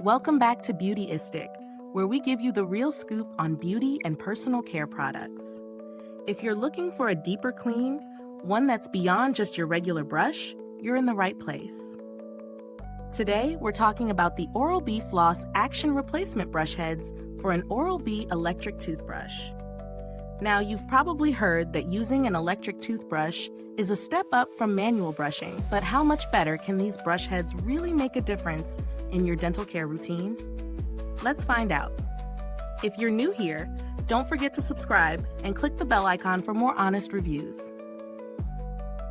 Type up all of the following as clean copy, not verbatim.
Welcome back to Beautyistic, where we give you the real scoop on beauty and personal care products. If you're looking for a deeper clean, one that's beyond just your regular brush, you're in the right place. Today, we're talking about the Oral-B Floss Action Replacement Brush Heads for an Oral-B Electric Toothbrush. Now, you've probably heard that using an electric toothbrush is a step up from manual brushing, but how much better can these brush heads really make a difference in your dental care routine? Let's find out. If you're new here, don't forget to subscribe and click the bell icon for more honest reviews.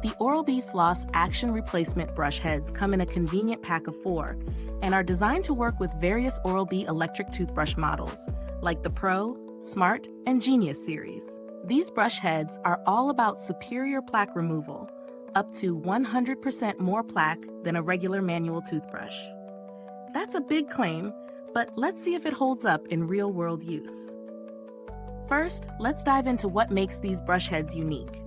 The Oral-B Floss Action Replacement Brush Heads come in a convenient pack of 4 and are designed to work with various Oral-B electric toothbrush models, like the Pro, Smart, and Genius series. These brush heads are all about superior plaque removal, up to 100% more plaque than a regular manual toothbrush. That's a big claim, but let's see if it holds up in real-world use. First, let's dive into what makes these brush heads unique.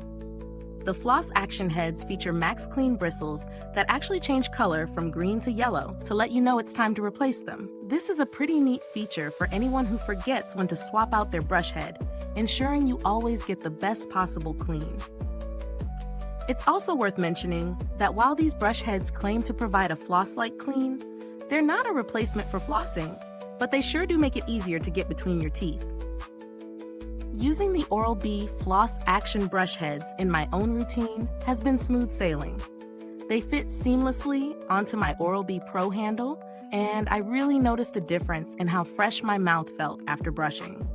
The Floss Action Heads feature max clean bristles that actually change color from green to yellow to let you know it's time to replace them. This is a pretty neat feature for anyone who forgets when to swap out their brush head, ensuring you always get the best possible clean. It's also worth mentioning that while these brush heads claim to provide a floss-like clean, they're not a replacement for flossing, but they sure do make it easier to get between your teeth. Using the Oral-B Floss Action brush heads in my own routine has been smooth sailing. They fit seamlessly onto my Oral-B Pro handle, and I really noticed a difference in how fresh my mouth felt after brushing.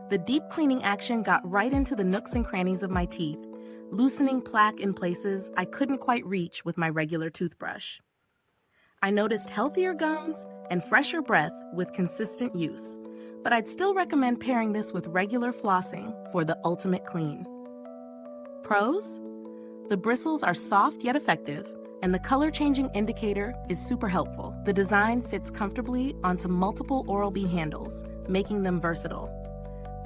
The deep cleaning action got right into the nooks and crannies of my teeth, loosening plaque in places I couldn't quite reach with my regular toothbrush. I noticed healthier gums and fresher breath with consistent use, but I'd still recommend pairing this with regular flossing for the ultimate clean. Pros? The bristles are soft yet effective, and the color-changing indicator is super helpful. The design fits comfortably onto multiple Oral-B handles, making them versatile.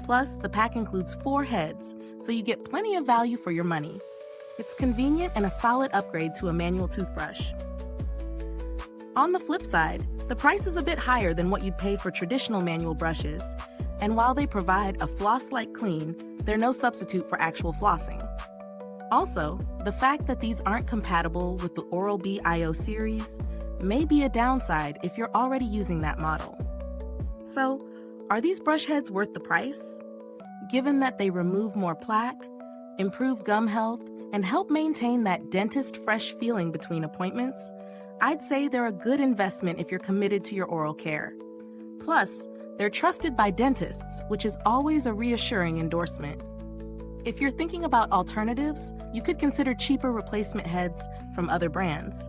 Plus, the pack includes 4 heads, so you get plenty of value for your money. It's convenient and a solid upgrade to a manual toothbrush. On the flip side, the price is a bit higher than what you'd pay for traditional manual brushes, and while they provide a floss-like clean, they're no substitute for actual flossing. Also, the fact that these aren't compatible with the Oral-B IO series may be a downside if you're already using that model. So, are these brush heads worth the price? Given that they remove more plaque, improve gum health, and help maintain that dentist-fresh feeling between appointments, I'd say they're a good investment if you're committed to your oral care. Plus, they're trusted by dentists, which is always a reassuring endorsement. If you're thinking about alternatives, you could consider cheaper replacement heads from other brands.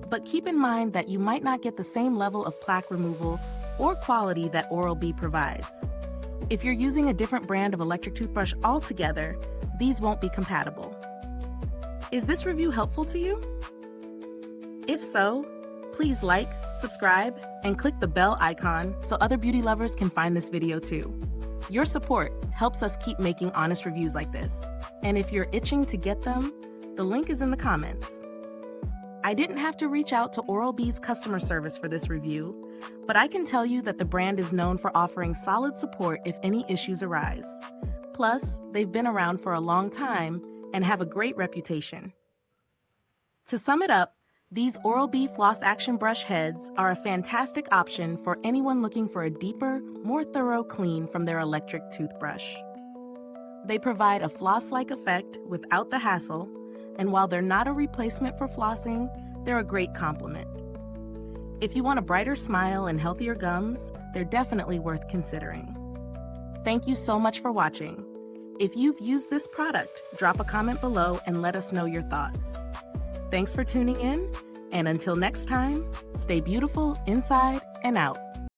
But keep in mind that you might not get the same level of plaque removal or quality that Oral-B provides. If you're using a different brand of electric toothbrush altogether, these won't be compatible. Is this review helpful to you? If so, please like, subscribe, and click the bell icon so other beauty lovers can find this video too. Your support helps us keep making honest reviews like this. And if you're itching to get them, the link is in the comments. I didn't have to reach out to Oral-B's customer service for this review, but I can tell you that the brand is known for offering solid support if any issues arise. Plus, they've been around for a long time and have a great reputation. To sum it up, these Oral-B Floss Action brush heads are a fantastic option for anyone looking for a deeper, more thorough clean from their electric toothbrush. They provide a floss-like effect without the hassle, and while they're not a replacement for flossing, they're a great complement. If you want a brighter smile and healthier gums, they're definitely worth considering. Thank you so much for watching. If you've used this product, drop a comment below and let us know your thoughts. Thanks for tuning in, and until next time, stay beautiful inside and out.